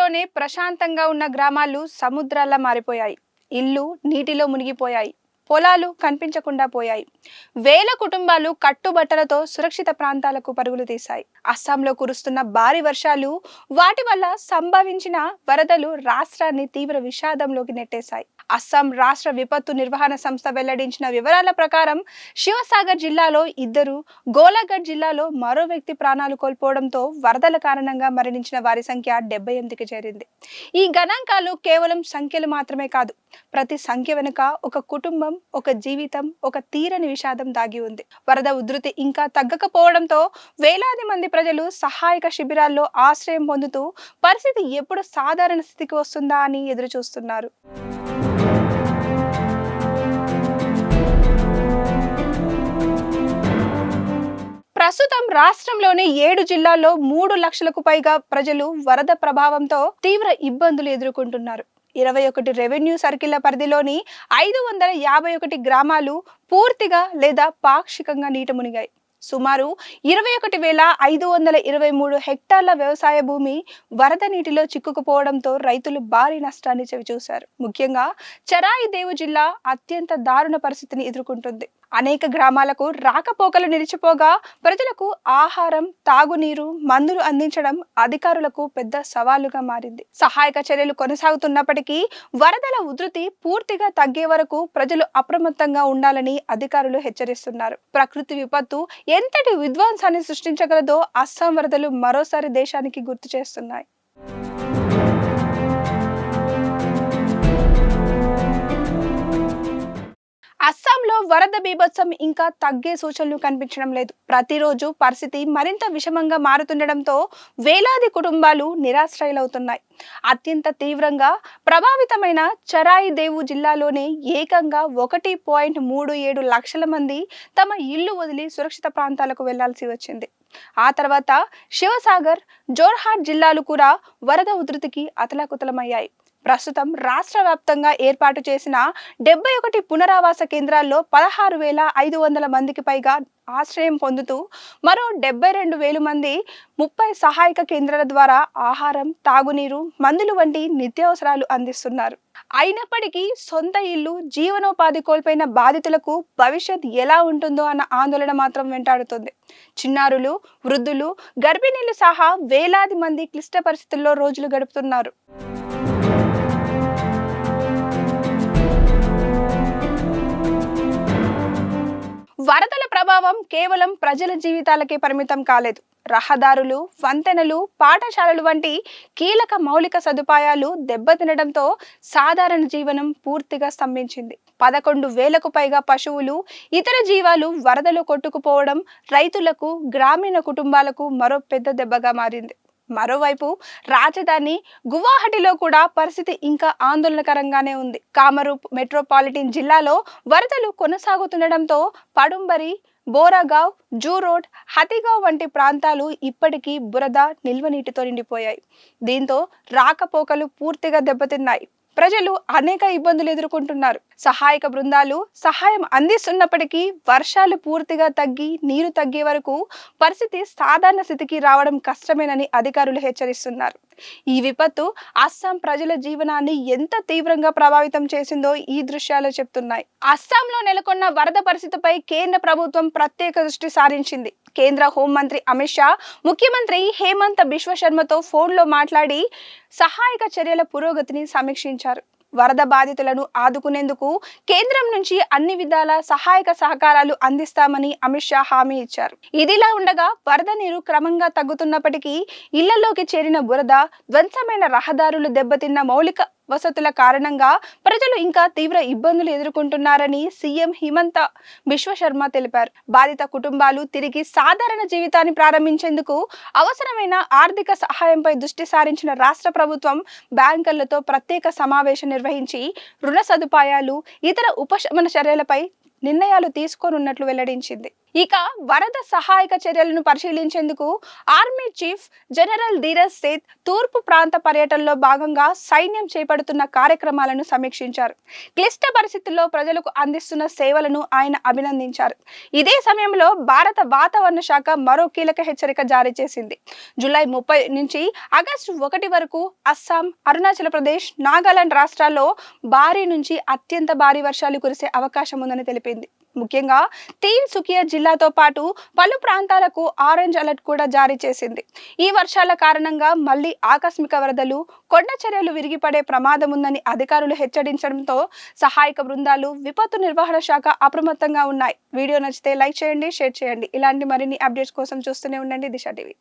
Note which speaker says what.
Speaker 1: అస్సాంలోనే ప్రశాంతంగా ఉన్న గ్రామాలు సముద్రాల్లా మారిపోయాయి. ఇల్లు నీటిలో మునిగిపోయాయి. పొలాలు కనిపించకుండా పోయాయి. వేల కుటుంబాలు కట్టుబట్టలతో సురక్షిత ప్రాంతాలకు పరుగులు తీశాయి. అస్సాంలో కురుస్తున్న భారీ వర్షాలు, వాటి వల్ల సంభవించిన వరదలు రాష్ట్రాన్ని తీవ్ర విషాదంలోకి నెట్టేశాయి. అస్సాం రాష్ట్ర విపత్తు నిర్వహణ సంస్థ వెల్లడించిన వివరాల ప్రకారం శివసాగర్ జిల్లాలో ఇద్దరు, గోలాఘట్ జిల్లాలో మరో వ్యక్తి ప్రాణాలు కోల్పోవడంతో వరదల కారణంగా మరణించిన వారి సంఖ్య 78కి చేరింది. ఈ గణాంకాలు కేవలం సంఖ్యలు మాత్రమే కాదు. ప్రతి సంఖ్య వెనుక ఒక కుటుంబం, ఒక జీవితం, ఒక తీరని విషాదం దాగి ఉంది. వరద ఉధృతి ఇంకా తగ్గకపోవడంతో వేలాది మంది ప్రజలు సహాయక శిబిరాల్లో ఆశ్రయం పొందుతూ పరిస్థితి ఎప్పుడు సాధారణ స్థితికి వస్తుందా అని ఎదురు చూస్తున్నారు. ప్రస్తుతం రాష్ట్రంలోని 7 జిల్లాల్లో 3 లక్షలకు పైగా ప్రజలు వరద ప్రభావంతో తీవ్ర ఇబ్బందులు ఎదుర్కొంటున్నారు. 21 రెవెన్యూ సర్కిళ్ల పరిధిలోని 551 గ్రామాలు పూర్తిగా లేదా పాక్షికంగా నీట మునిగాయి. సుమారు 21,523 హెక్టార్ల వ్యవసాయ భూమి వరద నీటిలో చిక్కుకుపోవడంతో రైతులు భారీ నష్టాన్ని చవిచూశారు. ముఖ్యంగా చరాయిదేవు జిల్లా అత్యంత దారుణ పరిస్థితిని ఎదుర్కొంటుంది. అనేక గ్రామాలకు రాకపోకలు నిలిచిపోగా ప్రజలకు ఆహారం, తాగునీరు, మందులు అందించడం అధికారులకు పెద్ద సవాలుగా మారింది. సహాయక చర్యలు కొనసాగుతున్నప్పటికీ వరదల ఉధృతి పూర్తిగా తగ్గే వరకు ప్రజలు అప్రమత్తంగా ఉండాలని అధికారులు హెచ్చరిస్తున్నారు. ప్రకృతి విపత్తు ఎంతటి విధ్వంసాన్ని సృష్టించగలదో అస్సాం వరదలు మరోసారి దేశానికి గుర్తు చేస్తున్నాయి. అస్సాంలో వరద బీభత్సం ఇంకా తగ్గే సూచనలు కనిపించడం లేదు. ప్రతిరోజు పరిస్థితి మరింత విషమంగా మారుతుండటంతో వేలాది కుటుంబాలు నిరాశ్రయులవుతున్నాయి. అత్యంత తీవ్రంగా ప్రభావితమైన చరాయిదేవు జిల్లాలోనే ఏకంగా 1.37 లక్షల మంది తమ ఇల్లు వదిలి సురక్షిత ప్రాంతాలకు వెళ్లాల్సి వచ్చింది. ఆ తర్వాత శివసాగర్, జోర్హాట్ జిల్లాలు కూడా వరద ఉధృతికి అతలాకుతలమయ్యాయి. ప్రస్తుతం రాష్ట్ర వ్యాప్తంగా ఏర్పాటు చేసిన 71 పునరావాస కేంద్రాల్లో 16,500 మందికి పైగా ఆశ్రయం పొందుతూ మరో 72,000 మంది 30 సహాయక కేంద్రాల ద్వారా ఆహారం, తాగునీరు, మందులు వంటి నిత్యావసరాలు అందిస్తున్నారు. అయినప్పటికీ సొంత ఇల్లు, జీవనోపాధి కోల్పోయిన బాధితులకు భవిష్యత్ ఎలా ఉంటుందో అన్న ఆందోళన మాత్రం వెంటాడుతుంది. చిన్నారులు, వృద్ధులు, గర్భిణీలు సహా వేలాది మంది క్లిష్ట పరిస్థితుల్లో రోజులు గడుపుతున్నారు. వరదల ప్రభావం కేవలం ప్రజల జీవితాలకే పరిమితం కాలేదు. రహదారులు, వంతెనలు, పాఠశాలలు వంటి కీలక మౌలిక సదుపాయాలు దెబ్బతినడంతో సాధారణ జీవనం పూర్తిగా స్తంభించింది. 11,000కు పైగా పశువులు, ఇతర జీవాలు వరదలో కొట్టుకుపోవడం రైతులకు, గ్రామీణ కుటుంబాలకు మరో పెద్ద దెబ్బగా మారింది. మరోవైపు రాజధాని గువాహటిలో కూడా పరిస్థితి ఇంకా ఆందోళనకరంగానే ఉంది. కామరూప్ మెట్రోపాలిటన్ జిల్లాలో వరదలు కొనసాగుతుండటంతో పడుంబరి, బోరాగావ్, జూ రోడ్, హతిగావ్ వంటి ప్రాంతాలు ఇప్పటికీ బురద, నిల్వ నీటితో నిండిపోయాయి. దీంతో రాకపోకలు పూర్తిగా దెబ్బతిన్నాయి. ప్రజలు అనేక ఇబ్బందులు ఎదుర్కొంటున్నారు. సహాయక బృందాలు సహాయం అందిస్తున్నప్పటికీ వర్షాలు పూర్తిగా తగ్గి నీరు తగ్గే వరకు పరిస్థితి సాధారణ స్థితికి రావడం కష్టమేనని అధికారులు హెచ్చరిస్తున్నారు. ఈ విపత్తు అస్సాం ప్రజల జీవనాన్ని ఎంత తీవ్రంగా ప్రభావితం చేసిందో ఈ దృశ్యాలు చెప్తున్నాయి. అస్సాంలో నెలకొన్న వరద పరిస్థితిపై కేంద్ర ప్రభుత్వం ప్రత్యేక దృష్టి సారించింది. కేంద్ర హోంమంత్రి అమిత్ షా ముఖ్యమంత్రి హేమంత్ బిశ్వ శర్మతో ఫోన్లో మాట్లాడి సహాయక చర్యల పురోగతిని సమీక్షించారు. వరద బాధితులను ఆదుకునేందుకు కేంద్రం నుంచి అన్ని విధాల సహాయక సహకారాలు అందిస్తామని అమిత్ షా హామీ ఇచ్చారు. ఇదిలా ఉండగా వరద నీరు క్రమంగా తగ్గుతున్నప్పటికీ ఇళ్లలోకి చేరిన బురద, ధ్వంసమైన రహదారులు, దెబ్బతిన్న మౌలిక వసతుల కారణంగా ప్రజలు ఇంకా తీవ్ర ఇబ్బందులు ఎదుర్కొంటున్నారని సీఎం హిమంత బిశ్వ శర్మ తెలిపారు. బాధిత కుటుంబాలు తిరిగి సాధారణ జీవితాన్ని ప్రారంభించేందుకు అవసరమైన ఆర్థిక సహాయంపై దృష్టి సారించిన రాష్ట్ర ప్రభుత్వం బ్యాంకర్లతో ప్రత్యేక సమావేశం నిర్వహించి రుణ సదుపాయాలు, ఇతర ఉపశమన చర్యలపై నిర్ణయాలు తీసుకోనున్నట్లు వెల్లడించింది. ఇక వరద సహాయక చర్యలను పరిశీలించేందుకు army chief general Dheeraj Seth తూర్పు ప్రాంత పర్యటనలో భాగంగా సైన్యం చేపడుతున్న కార్యక్రమాలను సమీక్షించారు. క్లిష్ట పరిస్థితుల్లో ప్రజలకు అందిస్తున్న సేవలను ఆయన అభినందించారు. ఇదే సమయంలో భారత వాతావరణ శాఖ మరో కీలక హెచ్చరిక జారీ చేసింది. జూలై 30 నుంచి ఆగస్టు 1 వరకు అస్సాం, అరుణాచల్ ప్రదేశ్, నాగాలాండ్ రాష్ట్రాల్లో భారీ నుంచి అత్యంత భారీ వర్షాలు కురిసే అవకాశం ఉందని తెలిపింది. ముఖ్యంగా తిన్సుకియా జిల్లాతో పాటు పలు ప్రాంతాలకు ఆరెంజ్ అలర్ట్ కూడా జారీ చేసింది. ఈ వర్షాల కారణంగా మళ్లీ ఆకస్మిక వరదలు, కొండ చర్యలు విరిగిపడే ప్రమాదం ఉందని అధికారులు హెచ్చరించడంతో సహాయక బృందాలు, విపత్తు నిర్వహణ శాఖ అప్రమత్తంగా ఉన్నాయి. వీడియో నచ్చితే లైక్ చేయండి, షేర్ చేయండి. ఇలాంటి మరిన్ని అప్డేట్స్ కోసం చూస్తూనే ఉండండి దిశ టీవీ.